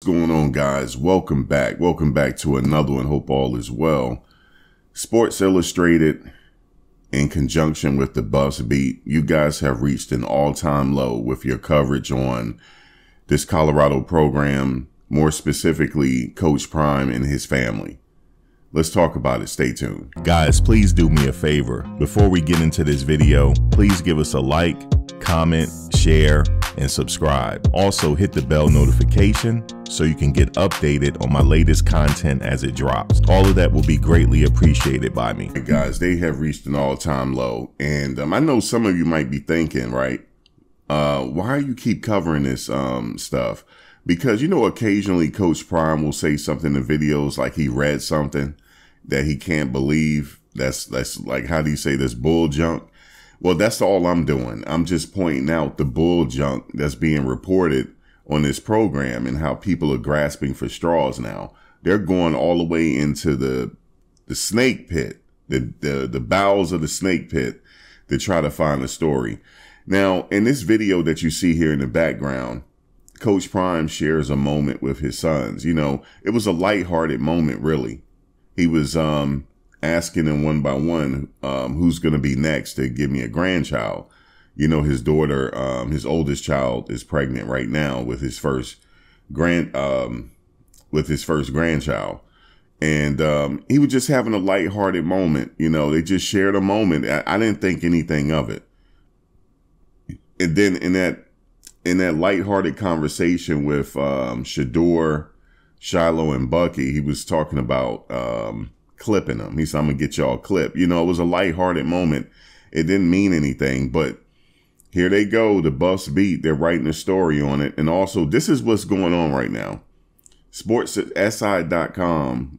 Going on, guys? Welcome back to another one. Hope all is well. Sports Illustrated, in conjunction with the Bus Beat, you guys have reached an all-time low with your coverage on this Colorado program, more specifically Coach Prime and his family. Let's talk about it. Stay tuned. Guys, please do me a favor. Before we get into this video, please give us a like, comment, share, and subscribe. Also hit the bell notification so you can get updated on my latest content as it drops. All of that will be greatly appreciated by me. Hey guys, they have reached an all-time low. And I know some of you might be thinking, right, why you keep covering this stuff? Because, you know, occasionally Coach Prime will say something in videos like he read something that he can't believe. That's like, how do you say this, bull junk? Well, that's all I'm doing. I'm just pointing out the bull junk that's being reported on this program and how people are grasping for straws now. They're going all the way into the snake pit, the bowels of the snake pit to try to find a story. Now, in this video that you see here in the background, Coach Prime shares a moment with his sons. You know, it was a lighthearted moment, really. He was asking them one by one who's going to be next to give me a grandchild. You know, his daughter, his oldest child, is pregnant right now with his first grandchild. And he was just having a lighthearted moment. You know, they just shared a moment. I didn't think anything of it. And then in that lighthearted conversation with Shedeur, Shilo, and Bucky, he was talking about clipping them. He said, I'm going to get y'all clipped. You know, it was a lighthearted moment. It didn't mean anything, but here they go. The Bus Beat, they're writing a story on it. And also, this is what's going on right now. SportsSI.com,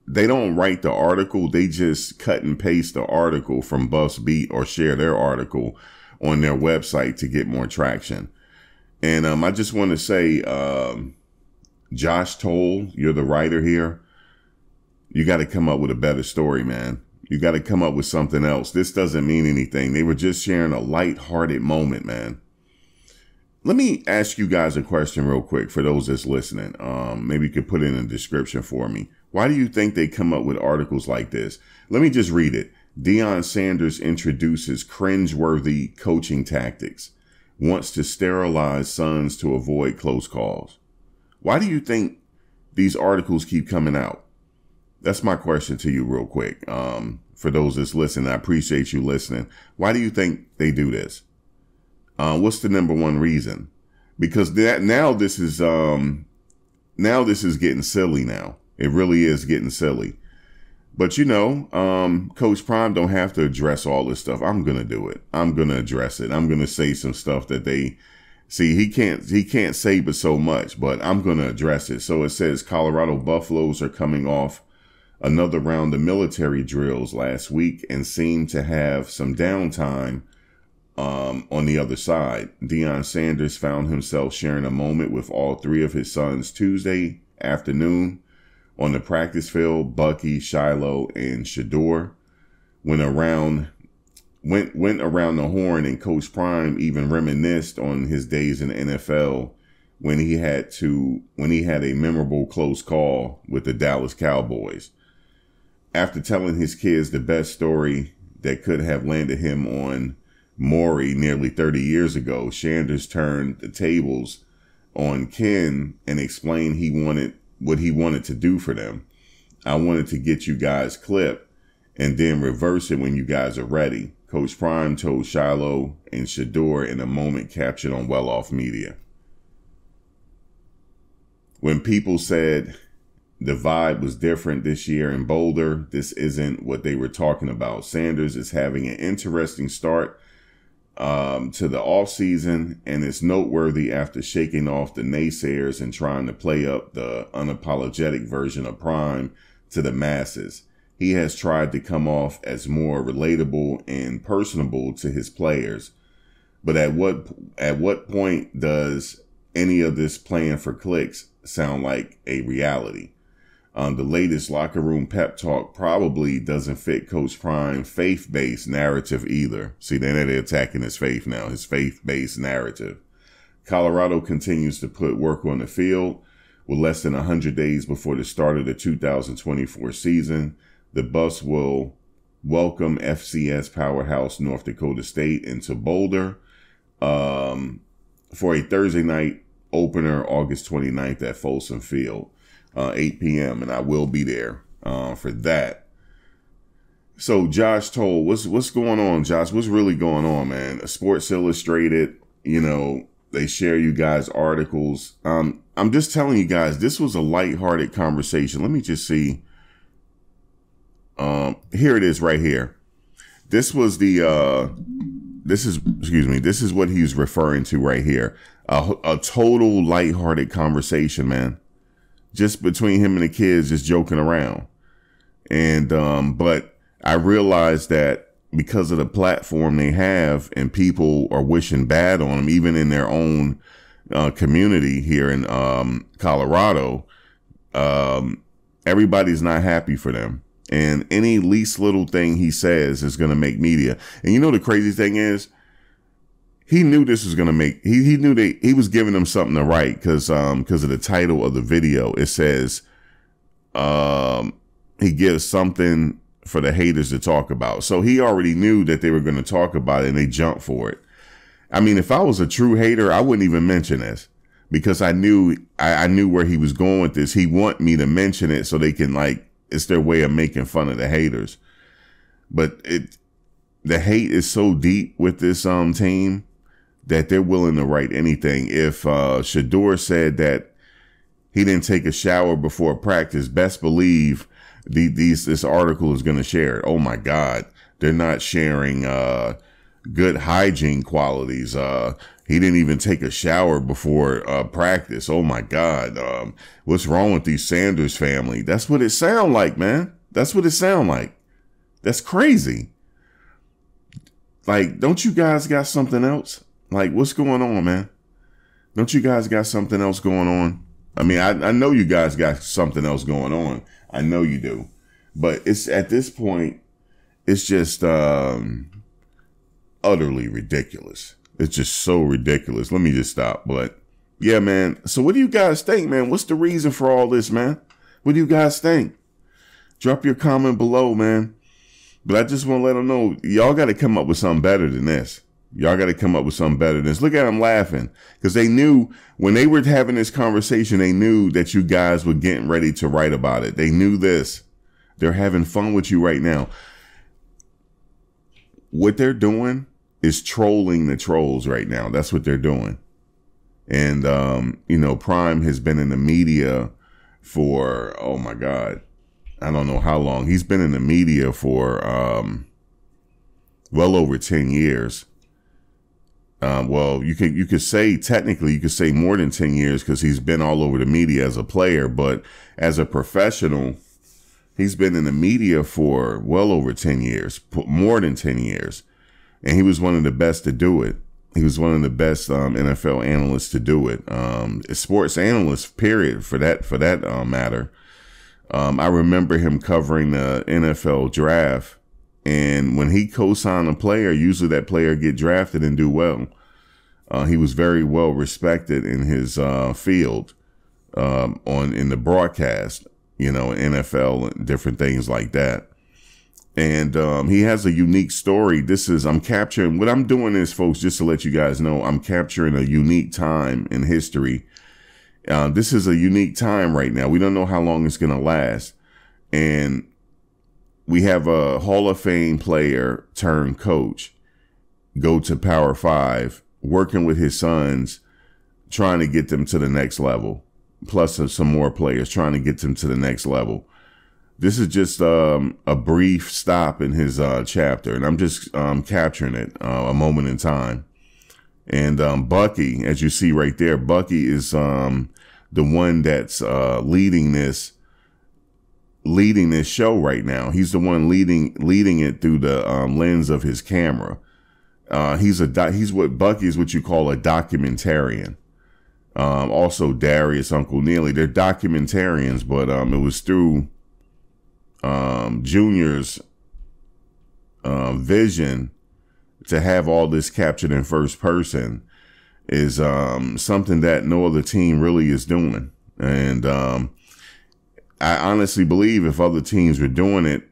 they don't write the article. They just cut and paste the article from Bus Beat or share their article on their website to get more traction. And I just want to say, Josh Toll, you're the writer here. You got to come up with a better story, man. You got to come up with something else. This doesn't mean anything. They were just sharing a lighthearted moment, man. Let me ask you guys a question real quick for those that's listening. Maybe you could put it in the description for me. Why do you think they come up with articles like this? Let me just read it. Deion Sanders introduces cringeworthy coaching tactics. Wants to sterilize sons to avoid close calls. Why do you think these articles keep coming out? That's my question to you real quick. For those that's listening, I appreciate you listening. Why do you think they do this? What's the number one reason? Because now this is getting silly now. It really is getting silly. But, you know, Coach Prime don't have to address all this stuff. I'm going to do it. I'm going to address it. I'm going to say some stuff that they see. He can't say but so much, but I'm going to address it. So it says Colorado Buffaloes are coming off another round of military drills last week and seem to have some downtime on the other side. Deion Sanders found himself sharing a moment with all three of his sons Tuesday afternoon on the practice field. Bucky, Shilo, and Shedeur went around the horn, and Coach Prime even reminisced on his days in the NFL when he had a memorable close call with the Dallas Cowboys. After telling his kids the best story that could have landed him on Maury nearly 30 years ago, Sanders turned the tables on Ken and explained what he wanted to do for them. I wanted to get you guys clipped and then reverse it when you guys are ready, Coach Prime told Shilo and Shedeur in a moment captured on Well Off Media. When people said the vibe was different this year in Boulder, this isn't what they were talking about. Sanders is having an interesting start to the offseason, and it's noteworthy after shaking off the naysayers and trying to play up the unapologetic version of Prime to the masses. He has tried to come off as more relatable and personable to his players. But at what point does any of this playing for clicks sound like a reality? The latest locker room pep talk probably doesn't fit Coach Prime's faith-based narrative either. See, they're attacking his faith now, his faith-based narrative. Colorado continues to put work on the field With less than 100 days before the start of the 2024 season, the Buffs will welcome FCS powerhouse North Dakota State into Boulder for a Thursday night opener, August 29th at Folsom Field, 8 p.m. And I will be there for that. So Josh told, what's going on, Josh? What's really going on, man? Sports Illustrated, you know, they share you guys articles. I'm just telling you guys, this was a lighthearted conversation. Let me just see. Here it is right here. This was this is what he's referring to right here. A total lighthearted conversation, man. Just between him and the kids, just joking around. And, but I realized that because of the platform they have and people are wishing bad on them, even in their own community here in Colorado, everybody's not happy for them. And any least little thing he says is going to make media. And you know, the crazy thing is, he knew this was going to make, he knew that he was giving them something to write because of the title of the video. It says, he gives something for the haters to talk about. So he already knew that they were going to talk about it and they jumped for it. I mean, if I was a true hater, I wouldn't even mention this because I knew where he was going with this. He want me to mention it so they can, like, it's their way of making fun of the haters. But the hate is so deep with this team that they're willing to write anything. If Shedeur said that he didn't take a shower before practice, best believe this article is going to share it. Oh my God, they're not sharing good hygiene qualities. He didn't even take a shower before practice. Oh my God, what's wrong with these Sanders family? That's what it sound like, man. That's what it sound like. That's crazy. Like, don't you guys got something else? Like, what's going on, man? Don't you guys got something else going on? I mean, I know you guys got something else going on. I know you do. But it's at this point, it's just utterly ridiculous. It's just so ridiculous. Let me just stop. But yeah, man. So what do you guys think, man? What's the reason for all this, man? What do you guys think? Drop your comment below, man. But I just want to let them know, y'all got to come up with something better than this. Y'all got to come up with something better than this. Look at them laughing because they knew when they were having this conversation, they knew that you guys were getting ready to write about it. They knew this. They're having fun with you right now. What they're doing is trolling the trolls right now. That's what they're doing. And, you know, Prime has been in the media for, oh my God, I don't know how long. He's been in the media for well over 10 years. Well, you could say technically you could say more than 10 years because he's been all over the media as a player, but as a professional, he's been in the media for well over 10 years, more than 10 years. And he was one of the best to do it. He was one of the best NFL analysts to do it. Sports analyst, period, for that matter. I remember him covering the NFL draft. And when he co-signed a player, usually that player get drafted and do well. He was very well respected in his field in the broadcast, you know, NFL and different things like that. And he has a unique story. I'm capturing, what I'm doing is, folks, just to let you guys know, I'm capturing a unique time in history. This is a unique time right now. We don't know how long it's going to last. And we have a Hall of Fame player turned coach go to Power 5, working with his sons, trying to get them to the next level, plus some more players trying to get them to the next level. This is just a brief stop in his chapter, and I'm just capturing it, a moment in time. And Bucky, as you see right there, Bucky is the one that's leading this show right now. He's the one leading it through the lens of his camera. He's what you call a documentarian. Also Darius, Uncle Neely, they're documentarians, but it was through Junior's vision to have all this captured in first person is something that no other team really is doing. And I honestly believe if other teams were doing it,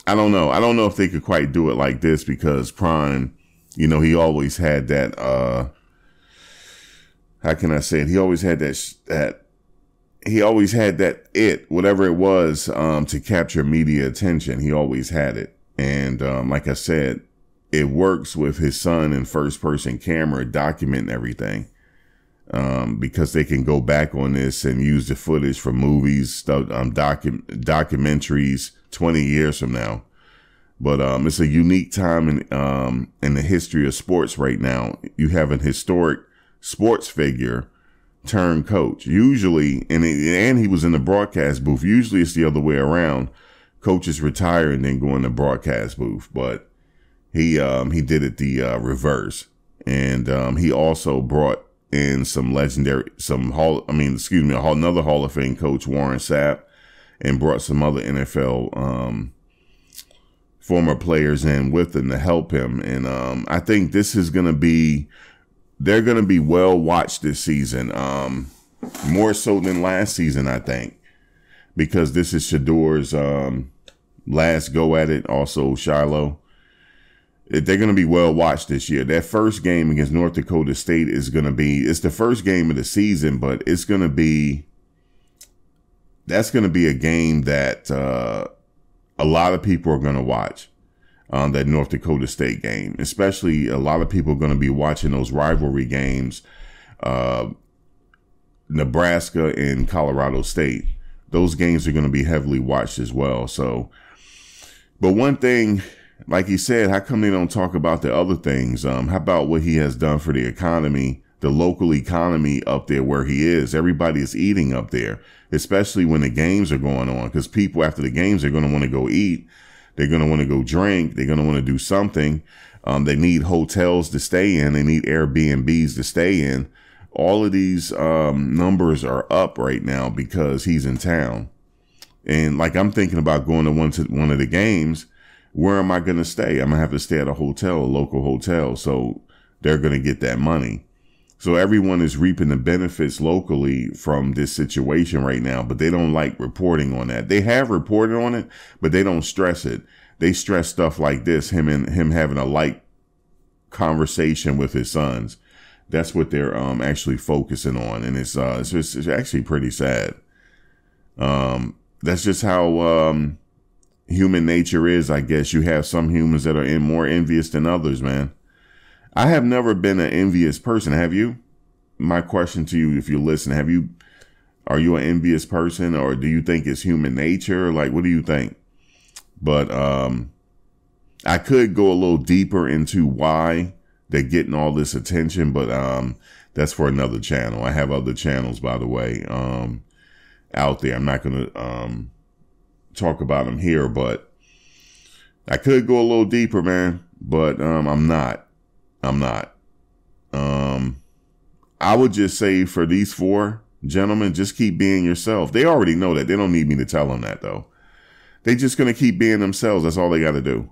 I don't know. I don't know if they could quite do it like this, because Prime, you know, he always had that, how can I say it? He always had whatever it was, to capture media attention. He always had it. And, like I said, it works with his son in first person camera documenting everything. Because they can go back on this and use the footage from movies, stuff, documentaries 20 years from now. But it's a unique time in the history of sports right now. You have an historic sports figure turned coach. Usually, and he was in the broadcast booth. Usually it's the other way around. Coaches retire and then go in the broadcast booth. But he did it the reverse. And he also brought in another Hall of Fame coach, Warren Sapp, and brought some other NFL former players in with him to help him. And I think they're going to be well watched this season, more so than last season, I think, because this is Shedeur's last go at it. Also, Shilo. They're going to be well watched this year. That first game against North Dakota State it's the first game of the season, but that's going to be a game that a lot of people are going to watch, that North Dakota State game. Especially a lot of people are going to be watching those rivalry games, Nebraska and Colorado State. Those games are going to be heavily watched as well. So, but one thing, like he said, how come they don't talk about the other things? How about what he has done for the economy, the local economy up there where he is? Everybody is eating up there, especially when the games are going on, because people after the games are going to want to go eat. They're going to want to go drink. They're going to want to do something. They need hotels to stay in. They need Airbnbs to stay in. All of these numbers are up right now because he's in town. And like, I'm thinking about going to one of the games. Where am I going to stay? I'm going to have to stay at a local hotel. So they're going to get that money. So everyone is reaping the benefits locally from this situation right now, but they don't like reporting on that. They have reported on it, but they don't stress it. They stress stuff like this, him having a light conversation with his sons. That's what they're actually focusing on. And it's actually pretty sad. That's just how human nature is, I guess. You have some humans that are more envious than others, man. I have never been an envious person. Have you? My question to you, if you listen, are you an envious person, or do you think it's human nature? Like, what do you think? But I could go a little deeper into why they're getting all this attention, but that's for another channel. I have other channels, by the way, out there. I'm not going to talk about them here, but I could go a little deeper, man, but I'm not. I would just say for these four gentlemen, just keep being yourself. They already know that. They don't need me to tell them that, though. They're just going to keep being themselves. That's all they got to do.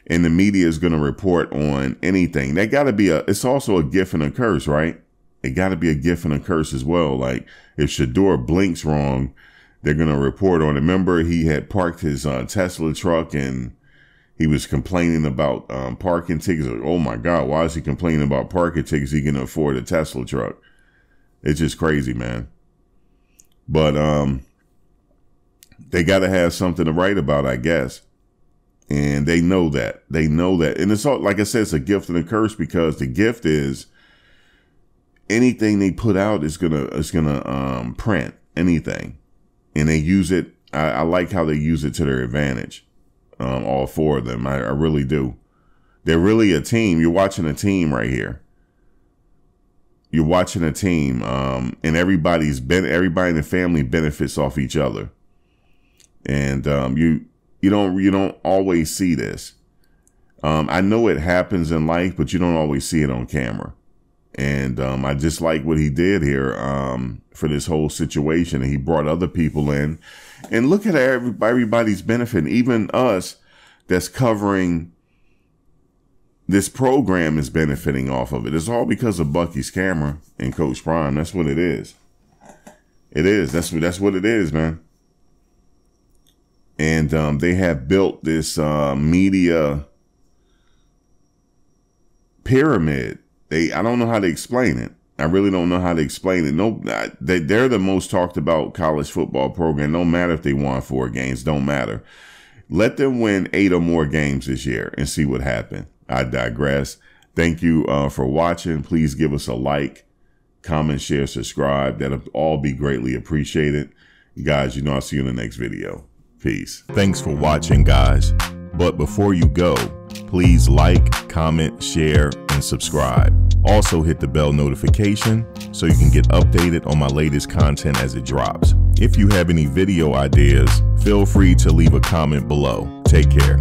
And the media is going to report on anything. That got to be it's also a gift and a curse, right? It got to be a gift and a curse as well. Like, if Shedeur blinks wrong, they're going to report on it. Remember, he had parked his Tesla truck and he was complaining about parking tickets. Like, oh my God, why is he complaining about parking tickets? He can afford a Tesla truck. It's just crazy, man. But they got to have something to write about, I guess. And they know that. They know that. And it's all, like I said, it's a gift and a curse, because the gift is anything they put out is gonna print anything. And they use it. I like how they use it to their advantage. All four of them. I really do. They're really a team. You're watching a team right here. You're watching a team, and everybody in the family benefits off each other. And you don't always see this. I know it happens in life, but you don't always see it on camera. And I just like what he did here for this whole situation. And he brought other people in. And look at everybody's benefiting. Even us that's covering this program is benefiting off of it. It's all because of Bucky's camera and Coach Prime. That's what it is. It is. That's what it is, man. And they have built this media pyramid. I don't know how to explain it. I really don't know how to explain it. No, they're the most talked about college football program. No matter if they won 4 games, don't matter. Let them win 8 or more games this year and see what happens. I digress. Thank you for watching. Please give us a like, comment, share, subscribe. That'll all be greatly appreciated. Guys, I'll see you in the next video. Peace. Thanks for watching, guys. But before you go, please like, comment, share, and subscribe. Also hit the bell notification so you can get updated on my latest content as it drops. If you have any video ideas, feel free to leave a comment below. Take care.